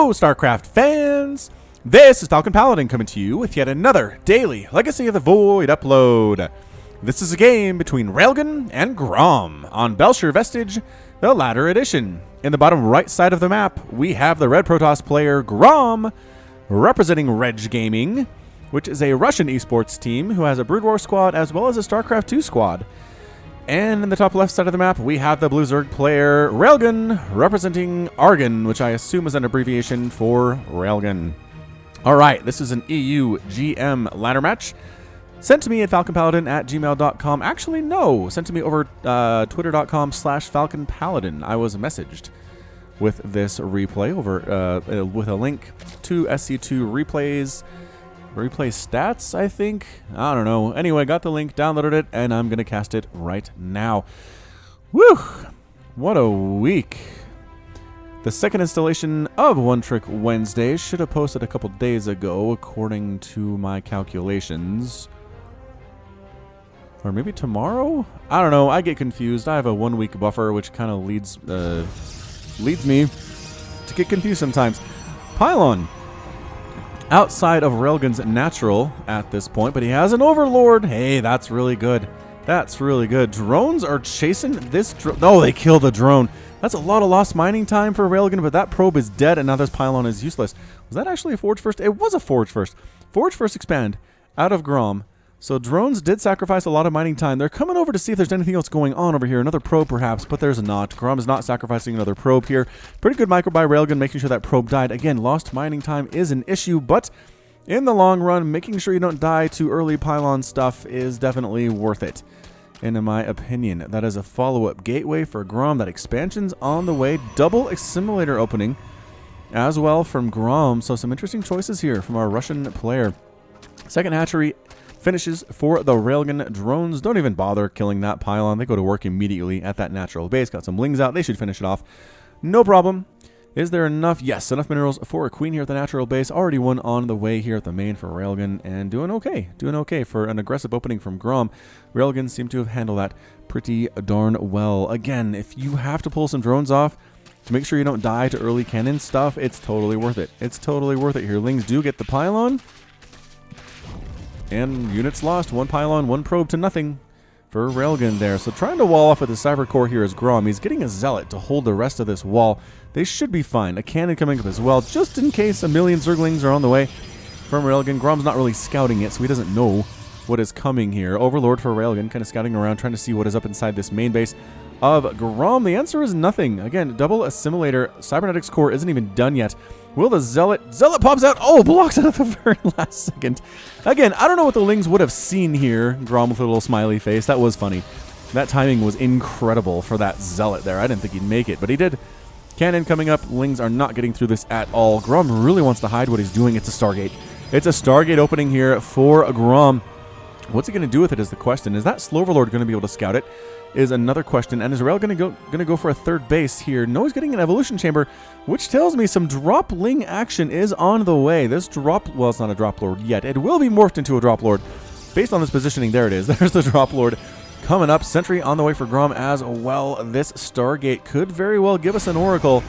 Hello, StarCraft fans! This is Falcon Paladin coming to you with yet another daily Legacy of the Void upload. This is a game between Railgan and Grom on Bel'shir Vestige, the latter edition. In the bottom right side of the map, we have the Red Protoss player Grom, representing Reg Gaming, which is a Russian esports team who has a Brood War squad as well as a StarCraft 2 squad. And in the top left side of the map, we have the Blue Zerg player Railgan, representing Argon, which I assume is an abbreviation for Railgan. Alright, this is an EU GM ladder match. Sent to me at falconpaladin@gmail.com. Actually, no. Sent to me over twitter.com/falconpaladin. I was messaged with this replay over with a link to SC2 replay stats, I think. I don't know. Anyway, got the link, downloaded it, and I'm going to cast it right now. Woo! What a week. The second installation of One Trick Wednesday should have posted a couple days ago, according to my calculations. Or maybe tomorrow? I don't know. I get confused. I have a 1 week buffer, which kind of leads me to get confused sometimes. Pylon. Outside of Railgan's natural at this point, but he has an Overlord. Hey, that's really good. That's really good. Drones are chasing this drone. Oh, they killed the drone. That's a lot of lost mining time for Railgan, but that probe is dead, and now this Pylon is useless. Was that actually a Forge First? It was a Forge First. Forge First expand out of Grom. So drones did sacrifice a lot of mining time. They're coming over to see if there's anything else going on over here. Another probe, perhaps, but there's not. Grom is not sacrificing another probe here. Pretty good micro by Railgan, making sure that probe died. Again, lost mining time is an issue, but in the long run, making sure you don't die to early Pylon stuff is definitely worth it, in my opinion. That is a follow-up gateway for Grom. That expansion's on the way. Double assimilator opening as well from Grom. So some interesting choices here from our Russian player. Second hatchery finishes for the Railgan drones. Don't even bother killing that Pylon. They go to work immediately at that natural base. Got some lings out. They should finish it off. No problem. Is there enough? Yes, enough minerals for a queen here at the natural base. Already one on the way here at the main for Railgan, and doing okay. Doing okay for an aggressive opening from Grom. Railgan seem to have handled that pretty darn well. Again, if you have to pull some drones off to make sure you don't die to early cannon stuff, it's totally worth it. It's totally worth it here. Lings do get the Pylon. And units lost. One Pylon, one probe to nothing for Railgan there. So trying to wall off with the Cyber Core here is Grom. He's getting a Zealot to hold the rest of this wall. They should be fine. A cannon coming up as well, just in case a million Zerglings are on the way from Railgan. Grom's not really scouting it, so he doesn't know what is coming here. Overlord for Railgan, kind of scouting around, trying to see what is up inside this main base of Grom. The answer is nothing. Again, double assimilator. Cybernetics core isn't even done yet. Will the Zealot pops out. Oh, blocks it at the very last second. Again, I don't know what the Lings would have seen here. Grom with a little smiley face. That was funny. That timing was incredible for that Zealot there. I didn't think he'd make it, but he did. Cannon coming up. Lings are not getting through this at all. Grom really wants to hide what he's doing. It's a Stargate. It's a Stargate opening here for Grom. What's he going to do with it is the question. Is that Sloverlord going to be able to scout it? Is another question. And is Rail going to go for a third base here? No, he's getting an evolution chamber, which tells me some drop ling action is on the way. This drop, well, it's not a drop lord yet. It will be morphed into a drop lord based on this positioning. There it is. There's the drop lord coming up. Sentry on the way for Grom as well. This Stargate could very well give us an oracle,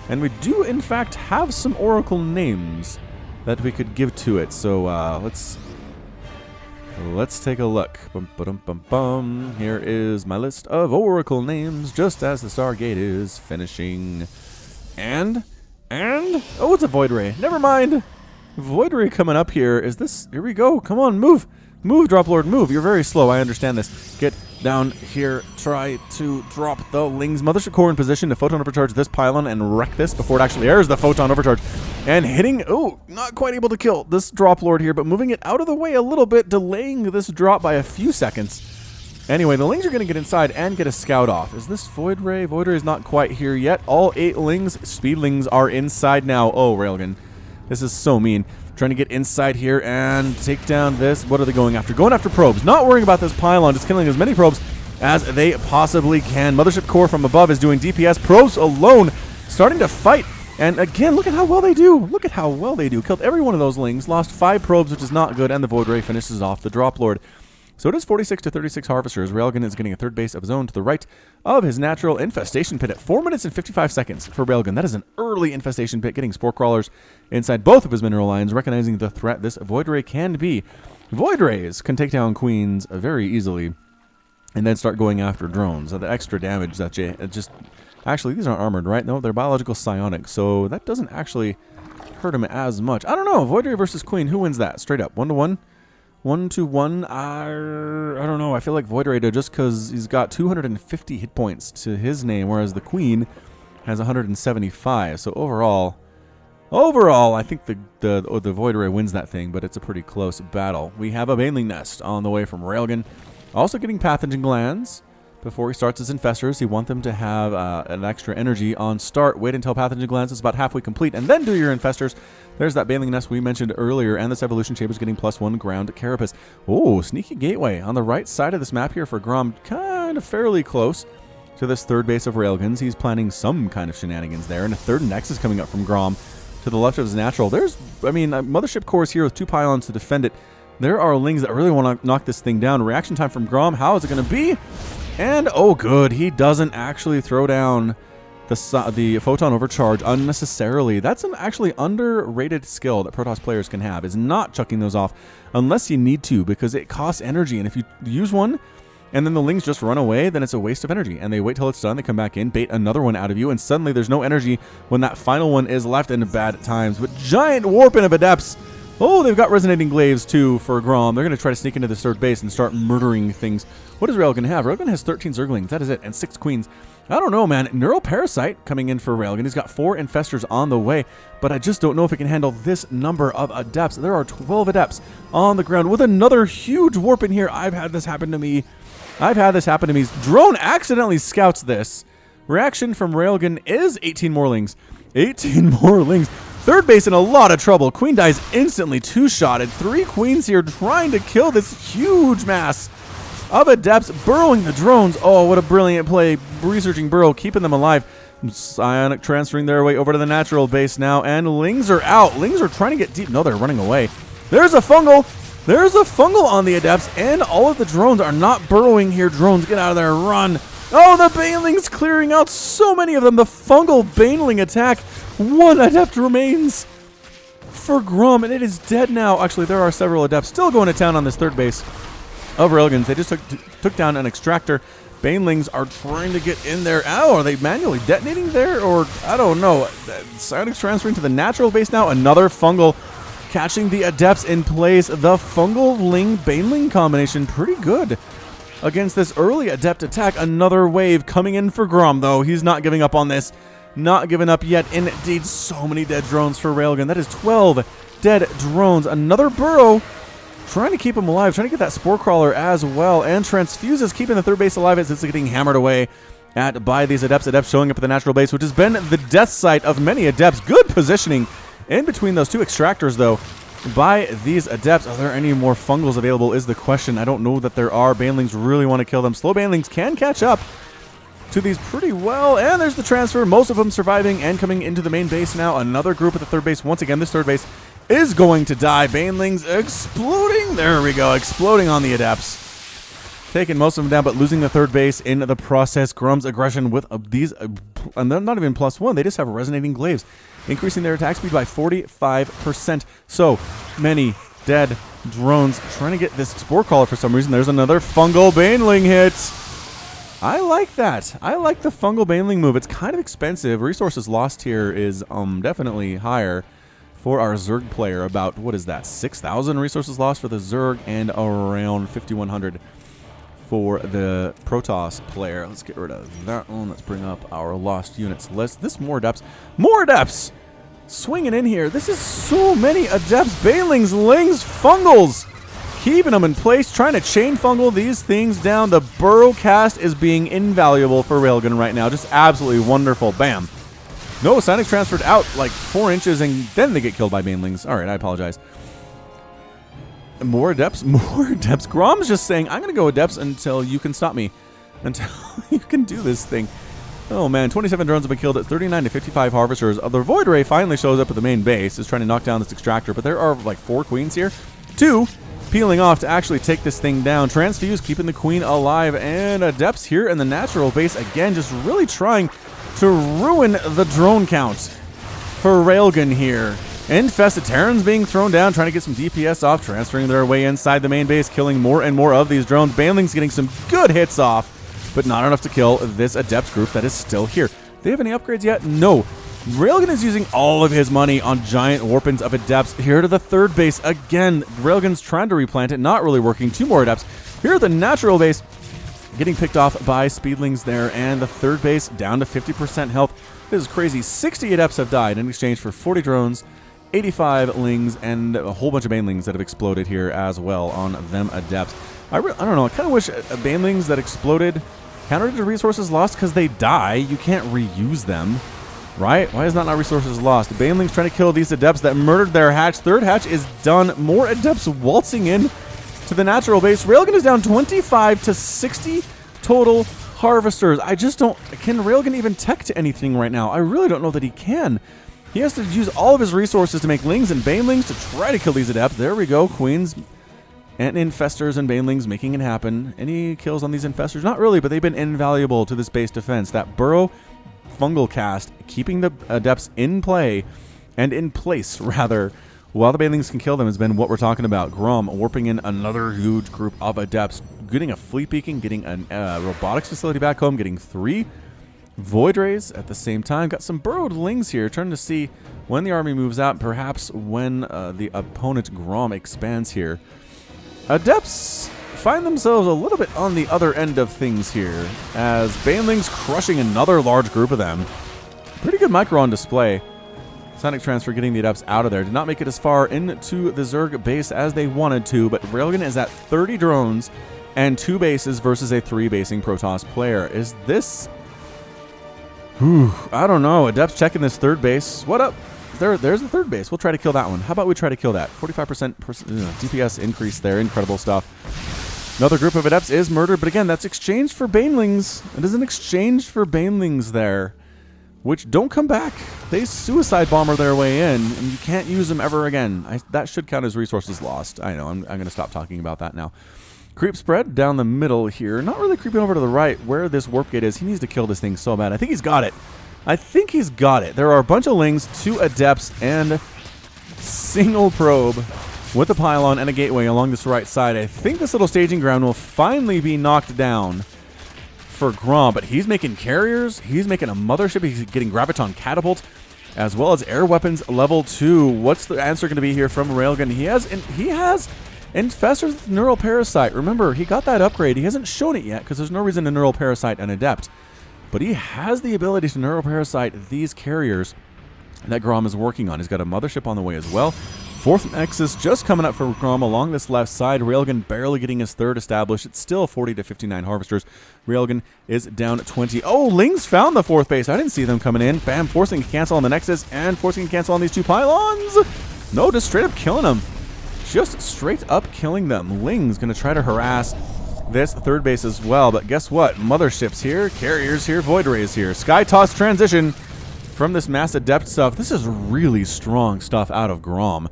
and we do in fact have some oracle names that we could give to it. So let's take a look. Here is my list of oracle names just as the Stargate is finishing. And oh, it's a Void Ray. Never mind. Void Ray coming up here. Is this? Here we go. Come on, move. Move, Drop Lord, move. You're very slow. I understand this. Get down here. Try to drop the Lings. Mothership Core in position to photon overcharge this Pylon and wreck this before it actually airs the photon overcharge. And hitting, oh, not quite able to kill this Drop Lord here, but moving it out of the way a little bit, delaying this drop by a few seconds. Anyway, the Lings are going to get inside and get a scout off. Is this Void Ray? Void Ray is not quite here yet. All 8 Lings, Speedlings, are inside now. Oh, Railgan. This is so mean. Trying to get inside here and take down this. What are they going after? Going after probes. Not worrying about this Pylon. Just killing as many probes as they possibly can. Mothership Core from above is doing DPS. Probes alone starting to fight. And again, look at how well they do. Look at how well they do. Killed every one of those Lings. Lost 5 probes, which is not good. And the Void Ray finishes off the Drop Lord. So it is 46 to 36 Harvesters. Railgan is getting a third base of his own to the right of his natural infestation pit at 4 minutes and 55 seconds for Railgan. That is an early infestation pit, getting spore crawlers inside both of his mineral lines, recognizing the threat this Void Ray can be. Void Rays can take down queens very easily and then start going after drones. So the extra damage that just... Actually, these aren't armored, right? No, they're biological psionic, so that doesn't actually hurt him as much. I don't know. Void Ray versus Queen. Who wins that? Straight up. 1-to-1? 1-to-1? I don't know. I feel like Void Ray, just because he's got 250 hit points to his name, whereas the Queen has 175. So overall, I think the Void Ray wins that thing, but it's a pretty close battle. We have a Baneling Nest on the way from Railgan. Also getting Pathogen Glands. Before he starts his Infestors, you want them to have an extra energy on start. Wait until Pathogen Glands is about halfway complete, and then do your Infestors. There's that Baneling Nest we mentioned earlier, and this Evolution Chamber is getting +1 ground carapace. Oh, sneaky gateway on the right side of this map here for Grom. Kind of fairly close to this third base of Railguns. He's planning some kind of shenanigans there, and a third Nexus coming up from Grom to the left of his natural. There's, I mean, Mothership Core is here with 2 pylons to defend it. There are Lings that really want to knock this thing down. Reaction time from Grom. How is it going to be? And, oh good, he doesn't actually throw down the Photon Overcharge unnecessarily. That's an actually underrated skill that Protoss players can have, is not chucking those off unless you need to, because it costs energy. And if you use one and then the Lings just run away, then it's a waste of energy. And they wait till it's done, they come back in, bait another one out of you, and suddenly there's no energy when that final one is left in bad times. But giant warping of Adepts. Oh, they've got Resonating Glaives, too, for Grom. They're going to try to sneak into this third base and start murdering things. What does Railgun have? Railgun has 13 Zerglings. That is it. And 6 Queens. I don't know, man. Neural Parasite coming in for Railgun. He's got 4 Infestors on the way. But I just don't know if it can handle this number of Adepts. There are 12 Adepts on the ground with another huge warp in here. I've had this happen to me. Drone accidentally scouts this. Reaction from Railgun is 18 more Lings. 18 more Lings. Third base in a lot of trouble. Queen dies instantly, 2-shotted. 3 Queens here trying to kill this huge mass of Adepts, burrowing the drones. Oh, what a brilliant play. Researching burrow, keeping them alive. Psionic transferring their way over to the natural base now, and Lings are out. Lings are trying to get deep. No, they're running away. There's a fungal. There's a fungal on the Adepts, and all of the drones are not burrowing here. Drones, get out of there, run. Oh, the Banelings clearing out so many of them. The fungal Baneling attack. 1 Adept remains for Grom, and it is dead now. Actually, there are several Adepts still going to town on this third base of Railguns. They just took down an Extractor. Banelings are trying to get in there. Oh, are they manually detonating there? Or, I don't know. Psionic's transferring to the natural base now. Another fungal catching the Adepts in place. The fungal-ling-Baneling combination, pretty good against this early Adept attack. Another wave coming in for Grom, though. He's not giving up on this. Not giving up yet. Indeed, so many dead drones for Railgun. That is 12 dead drones. Another burrow trying to keep him alive, trying to get that Spore Crawler as well. And Transfuses keeping the third base alive as it's getting hammered away at by these Adepts. Adepts showing up at the natural base, which has been the death site of many Adepts. Good positioning in between those 2 Extractors, though, by these Adepts. Are there any more Fungals available is the question. I don't know that there are. Banelings really want to kill them. Slow Banelings can catch up to these pretty well, and there's the transfer. Most of them surviving and coming into the main base now. Another group at the third base. Once again, this third base is going to die. Banelings exploding. There we go. Exploding on the Adepts. Taking most of them down, but losing the third base in the process. Grom's aggression with these, and they're not even +1. They just have Resonating Glaives, increasing their attack speed by 45%. So many dead drones trying to get this Spore Crawler for some reason. There's another fungal Baneling hit. I like that. I like the fungal Baneling move. It's kind of expensive. Resources lost here is definitely higher for our Zerg player. About, what is that, 6,000 resources lost for the Zerg and around 5,100 for the Protoss player. Let's get rid of that one. Let's bring up our lost units list. This more Adepts. More Adepts! Swinging in here. This is so many Adepts. Banelings, Lings, Fungals. Keeping them in place, trying to chain fungal these things down. The burrow cast is being invaluable for Railgun right now. Just absolutely wonderful. Bam. No, Psionic transferred out like 4 inches, and then they get killed by Banelings. All right, I apologize. More Adepts, more Adepts. Grom's just saying, I'm going to go Adepts until you can stop me. Until you can do this thing. Oh, man. 27 drones have been killed at 39 to 55 Harvesters. The Void Ray finally shows up at the main base. Is trying to knock down this Extractor, but there are like 4 Queens here. 2 peeling off to actually take this thing down. Transfuse keeping the queen alive, and Adepts here in the natural base again, just really trying to ruin the drone count for Railgan here. Infested Terrans being thrown down, trying to get some DPS off, transferring their way inside the main base, killing more and more of these drones. Banelings getting some good hits off, but not enough to kill this Adept group that is still here. Do they have any upgrades yet? No. Railgan is using all of his money on giant warpins of Adepts. Here to the third base again. Railgan's trying to replant it, not really working. 2 more Adepts. Here at the natural base, getting picked off by Speedlings there, and the third base down to 50% health. This is crazy. 60 Adepts have died in exchange for 40 drones, 85 Lings, and a whole bunch of Banelings that have exploded here as well on them Adepts. I don't know. I kind of wish Banelings that exploded countered to resources lost because they die. You can't reuse them. Right? Why is that not resources lost? Banelings trying to kill these Adepts that murdered their hatch. Third hatch is done. More Adepts waltzing in to the natural base. Railgan is down 25 to 60 total Harvesters. I just don't... Can Railgan even tech to anything right now? I really don't know that he can. He has to use all of his resources to make Lings and Banelings to try to kill these Adepts. There we go. Queens and Infestors and Banelings making it happen. Any kills on these Infestors? Not really, but they've been invaluable to this base defense. That Burrow Fungal Cast, keeping the Adepts in play, and in place, rather, while the Banelings can kill them, has been what we're talking about. Grom warping in another huge group of Adepts, getting a fleet beacon, getting a robotics facility back home, getting 3 Void Rays at the same time. Got some burrowed Lings here, trying to see when the army moves out, perhaps when the opponent Grom expands here. Adepts find themselves a little bit on the other end of things here, as Banelings crushing another large group of them. Pretty good micro on display. Sonic Transfer getting the Adepts out of there. Did not make it as far into the Zerg base as they wanted to, but Railgan is at 30 drones and 2 bases versus a 3-basing Protoss player. Is this... I don't know. Adepts checking this third base. What up? There's the third base. We'll try to kill that one. How about we try to kill that? 45% DPS increase there. Incredible stuff. Another group of Adepts is murdered, but again, that's exchanged for Banelings. It is an exchange for Banelings there, which don't come back. They suicide bomber their way in, and you can't use them ever again. That should count as resources lost. I know, I'm going to stop talking about that now. Creep spread down the middle here. Not really creeping over to the right where this warp gate is. He needs to kill this thing so bad. I think he's got it. I think he's got it. There are a bunch of Lings, 2 Adepts, and single probe with a pylon and a gateway along this right side. I think this little staging ground will finally be knocked down for Grom, but he's making carriers. He's making a mothership. He's getting Graviton catapults, as well as air weapons level 2. What's the answer going to be here from Railgan? He has Infestors with Neural Parasite. Remember, he got that upgrade. He hasn't shown it yet because there's no reason to Neural Parasite an Adept. But he has the ability to Neural Parasite these carriers that Grom is working on. He's got a mothership on the way as well. 4th Nexus just coming up for Grom along this left side. Railgan barely getting his 3rd established. It's still 40 to 59 Harvesters. Railgan is down 20. Oh, Lings found the 4th base. I didn't see them coming in. Bam, forcing to cancel on the Nexus and forcing to cancel on these 2 pylons. No, just straight up killing them. Just straight up killing them. Ling's going to try to harass this 3rd base as well. But guess what? Motherships here, carriers here, Void Rays here. Sky Toss transition from this Mass Adept stuff. This is really strong stuff out of Grom.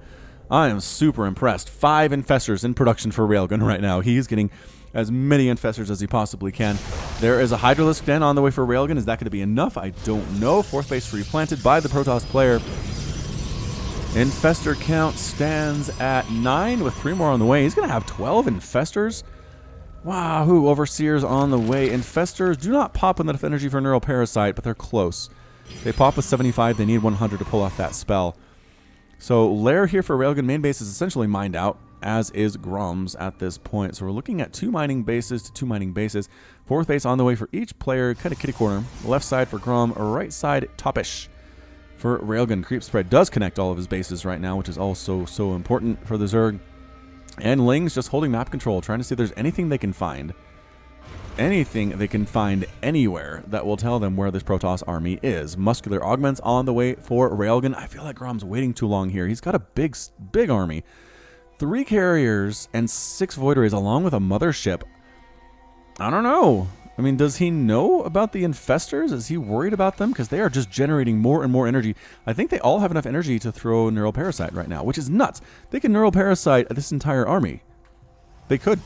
I am super impressed. 5 Infestors in production for Railgan right now. He's getting as many Infestors as he possibly can. There is a Hydralisk Den on the way for Railgan. Is that going to be enough? I don't know. 4th base replanted by the Protoss player. Infestor count stands at 9 with 3 more on the way. He's going to have 12 Infestors. Wahoo, Overseers on the way. Infestors do not pop enough energy for Neural Parasite, but they're close. They pop with 75. They need 100 to pull off that spell. So Lair here for Railgan main base is essentially mined out, as is Grom's at this point. So we're looking at 2 mining bases to 2 mining bases. 4th base on the way for each player, kind of kitty corner. Left side for Grom, right side topish for Railgan. Creep spread does connect all of his bases right now, which is also so important for the Zerg. And Ling's just holding map control, trying to see if there's anything they can find. Anything they can find anywhere that will tell them where this Protoss army is. Muscular augments on the way for Railgan. I feel like Grom's waiting too long here. He's got a big army. 3 carriers and 6 Void Rays along with a mothership. I don't know. I mean, does he know about the Infestors? Is he worried about them? Because they are just generating more and more energy. I think they all have enough energy to throw Neural Parasite right now, which is nuts. They can Neural Parasite this entire army. They could.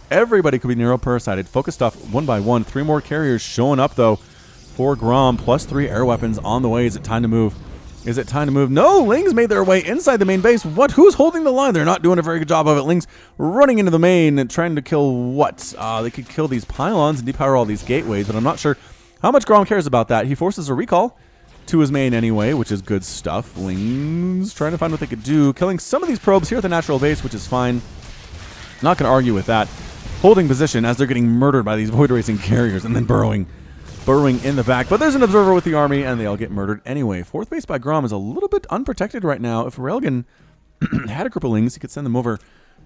Everybody could be neuroparasited. Focused off one by one. 3 more carriers showing up, though, for Grom. +3 air weapons on the way. Is it time to move? Is it time to move? No, Lings made their way inside the main base. What? Who's holding the line? They're not doing a very good job of it. Lings running into the main and trying to kill what? They could kill these pylons and depower all these gateways, but I'm not sure how much Grom cares about that. He forces a recall to his main anyway, which is good stuff. Lings trying to find what they could do. Killing some of these probes here at the natural base, which is fine. Not going to argue with that. Holding position as they're getting murdered by these void racing carriers and then burrowing in the back. But there's an observer with the army, and they all get murdered anyway. 4th base by Grom is a little bit unprotected right now. If Railgan had a cripple Lings, he could send them over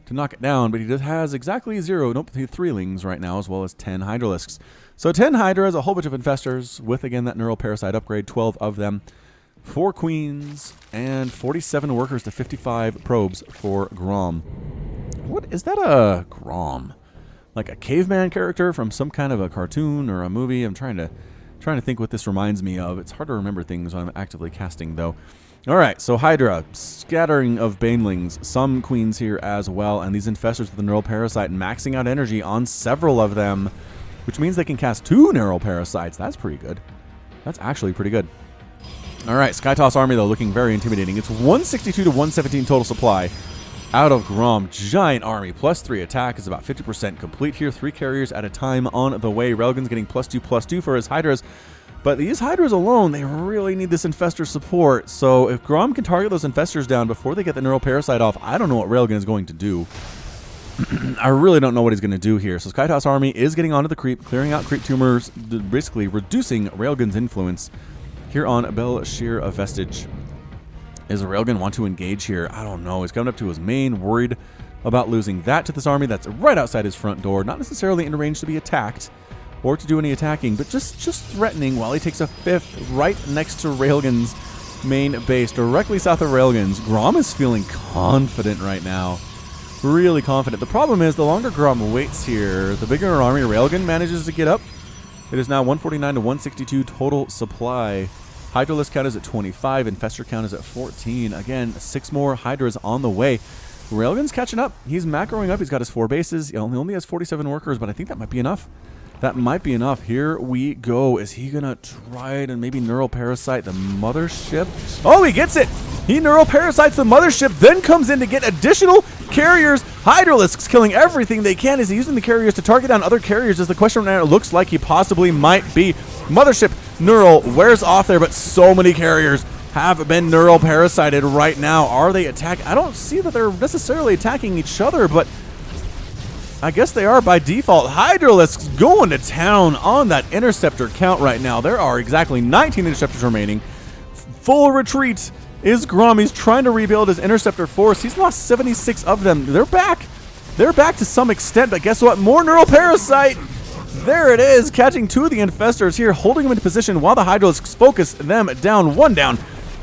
to knock it down, but he just has exactly 3 Lings right now, as well as 10 Hydralisks. So 10 Hydras, a whole bunch of Infestors, with, again, that Neural Parasite upgrade, 12 of them. 4 Queens, and 47 workers to 55 probes for Grom. What is that, a Grom? Like a caveman character from some kind of a cartoon or a movie? I'm trying to think what this reminds me of. It's hard to remember things when I'm actively casting, though. All right, so Hydra, scattering of Banelings, some Queens here as well, and these Infestors with the Neural Parasite maxing out energy on several of them, which means they can cast 2 Neural Parasites. That's pretty good. That's actually pretty good. All right, Skytoss Army, though, looking very intimidating. It's 162 to 117 total supply out of Grom. Giant army. +3 attack is about 50% complete here. 3 carriers at a time on the way. Railgan's getting +2/+2 for his Hydras. But these Hydras alone, they really need this Infestor support. So if Grom can target those Infestors down before they get the Neural Parasite off, I don't know what Railgan is going to do. I really don't know what he's going to do here. So Skytoss Army is getting onto the creep, clearing out creep tumors, basically reducing Railgan's influence here on Bel'shir of Vestige. Does Railgan want to engage here? I don't know. He's coming up to his main, worried about losing that to this army that's right outside his front door. Not necessarily in range to be attacked or to do any attacking, but just threatening while he takes a 5th right next to Railgan's main base, directly south of Railgan's. Grom is feeling confident right now. Really confident. The problem is, the longer Grom waits here, the bigger an army Railgan manages to get up. It is now 149 to 162 total supply. Hydralisk count is at 25, Infestor count is at 14. Again, 6 more Hydras on the way. Railgan's catching up. He's macroing up. He's got his 4 bases. He only has 47 workers, but I think that might be enough. That might be enough. Here we go. Is he going to try it and maybe Neural Parasite the mothership? Oh, he gets it! He Neural Parasites the mothership, then comes in to get additional carriers. Hydralisks killing everything they can. Is he using the carriers to target down other carriers? Is the question right now. It looks like he possibly might be. Mothership Neural wears off there, but so many carriers have been Neural Parasited right now. Are they attacking? I don't see that they're necessarily attacking each other, but I guess they are by default. Hydralisks going to town on that Interceptor count right now. There are exactly 19 Interceptors remaining. Full retreat is Grom. He's trying to rebuild his Interceptor force. He's lost 76 of them. They're back. They're back to some extent, but guess what? More Neural Parasite. There it is, catching 2 of the Infestors here, holding them into position while the Hydralisks focus them down, 1 down.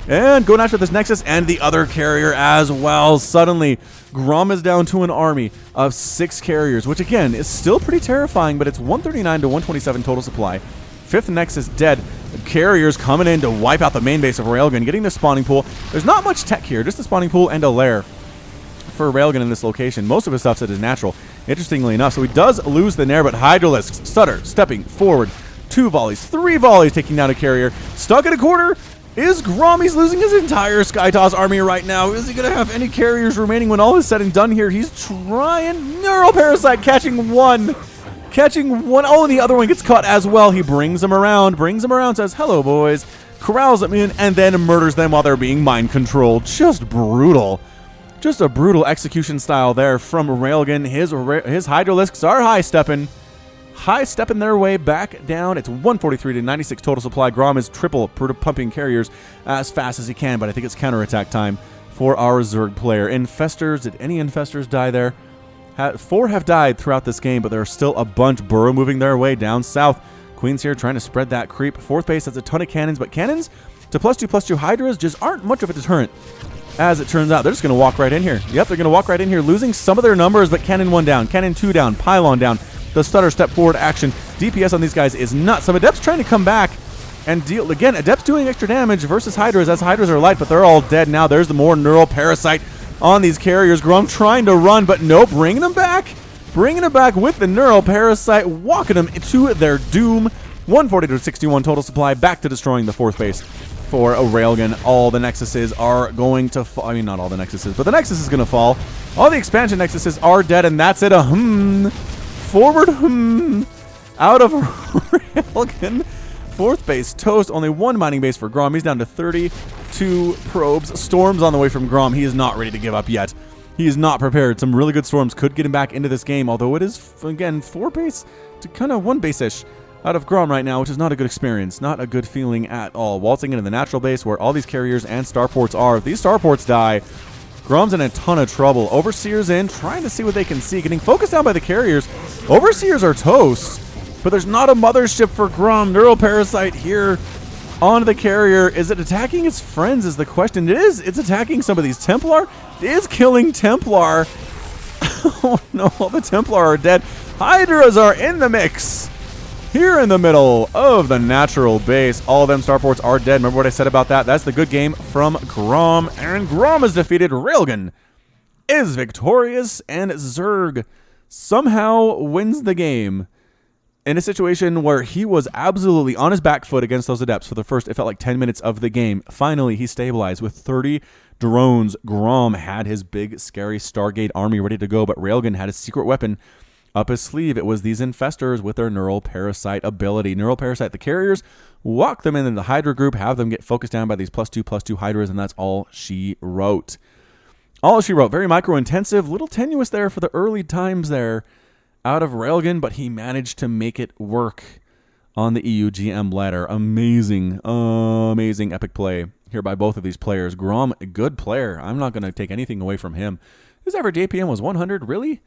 And going after this Nexus and the other carrier as well. Suddenly, Grom is down to an army of 6 carriers, which again is still pretty terrifying, but it's 139 to 127 total supply. 5th Nexus dead. The carriers coming in to wipe out the main base of Railgan, getting the spawning pool. There's not much tech here, just the spawning pool and a lair for Railgan in this location. Most of his stuff is natural, interestingly enough. So he does lose the Nair, but Hydralisks, stutter, stepping forward. 2 volleys, 3 volleys, taking down a carrier. Stuck at a corner is Grom. He's losing his entire Skytoss army right now. Is he going to have any carriers remaining when all is said and done here? He's trying. Neural Parasite catching 1. Catching 1. Oh, and the other one gets caught as well. He brings him around, says, hello, boys. Corrals them in, and then murders them while they're being mind controlled. Just brutal. Just a brutal execution style there from Railgan. His Hydralisks are high-stepping their way back down. It's 143 to 96 total supply. Grom is triple pumping carriers as fast as he can, but I think it's counterattack time for our Zerg player. Infestors, did any Infestors die there? 4 have died throughout this game, but there are still a bunch burrow moving their way down south. Queen's here trying to spread that creep. 4th base has a ton of cannons, but cannons to +2/+2 Hydras just aren't much of a deterrent. As it turns out, they're just going to walk right in here. Yep, they're going to walk right in here, losing some of their numbers, but cannon 1 down, cannon 2 down, pylon down. The stutter step forward action. DPS on these guys is nuts. Some Adepts trying to come back and deal. Again, Adepts doing extra damage versus Hydras, as Hydras are light, but they're all dead now. There's the more Neural Parasite on these carriers. Grom trying to run, but no, bringing them back. Bringing them back with the Neural Parasite, walking them to their doom. 140 to 61 total supply, back to destroying the 4th base for a Railgun. All the Nexuses are going to fall. I mean, not all the Nexuses, but the Nexus is going to fall. All the expansion Nexuses are dead, and that's it. Forward out of Railgun. 4th base toast. Only 1 mining base for Grom. He's down to 32 probes. Storms on the way from Grom. He is not ready to give up yet. He is not prepared. Some really good storms could get him back into this game, although it is, again, 4 base to kind of 1 base-ish out of Grom right now, which is not a good experience. Not a good feeling at all. Waltzing into the natural base where all these carriers and starports are. If these starports die, Grom's in a ton of trouble. Overseer's in, trying to see what they can see. Getting focused down by the carriers. Overseers are toast, but there's not a mothership for Grom. Neural Parasite here on the carrier. Is it attacking its friends is the question. It is. It's attacking some of these. Templar is killing Templar. Oh no, all the Templar are dead. Hydras are in the mix. Here in the middle of the natural base. All of them starports are dead. Remember what I said about that? That's the good game from Grom. And Grom is defeated. Railgun is victorious. And Zerg somehow wins the game in a situation where he was absolutely on his back foot against those adepts for the first, it felt like 10 minutes of the game. Finally, he stabilized with 30 drones. Grom had his big, scary Stargate army ready to go, but Railgun had his secret weapon up his sleeve. It was these Infestors with their Neural Parasite ability. Neural Parasite, the carriers, walk them into the Hydra group, have them get focused down by these +2/+2 Hydras, and that's all she wrote. All she wrote. Very micro-intensive, little tenuous there for the early times there out of Railgun, but he managed to make it work on the EUGM ladder. Amazing, amazing epic play here by both of these players. Grom, a good player. I'm not going to take anything away from him. His average APM was 100. Really?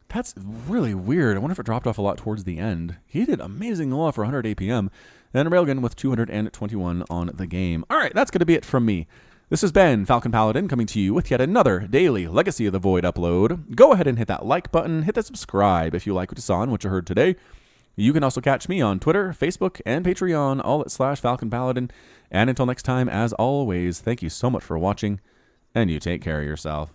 That's really weird. I wonder if it dropped off a lot towards the end. He did amazingly well for 100 APM. And Railgun with 221 on the game. All right, that's going to be it from me. This has been Falcon Paladin coming to you with yet another daily Legacy of the Void upload. Go ahead and hit that like button. Hit that subscribe if you like what you saw and what you heard today. You can also catch me on Twitter, Facebook, and Patreon, all at /Falcon Paladin. And until next time, as always, thank you so much for watching, and you take care of yourself.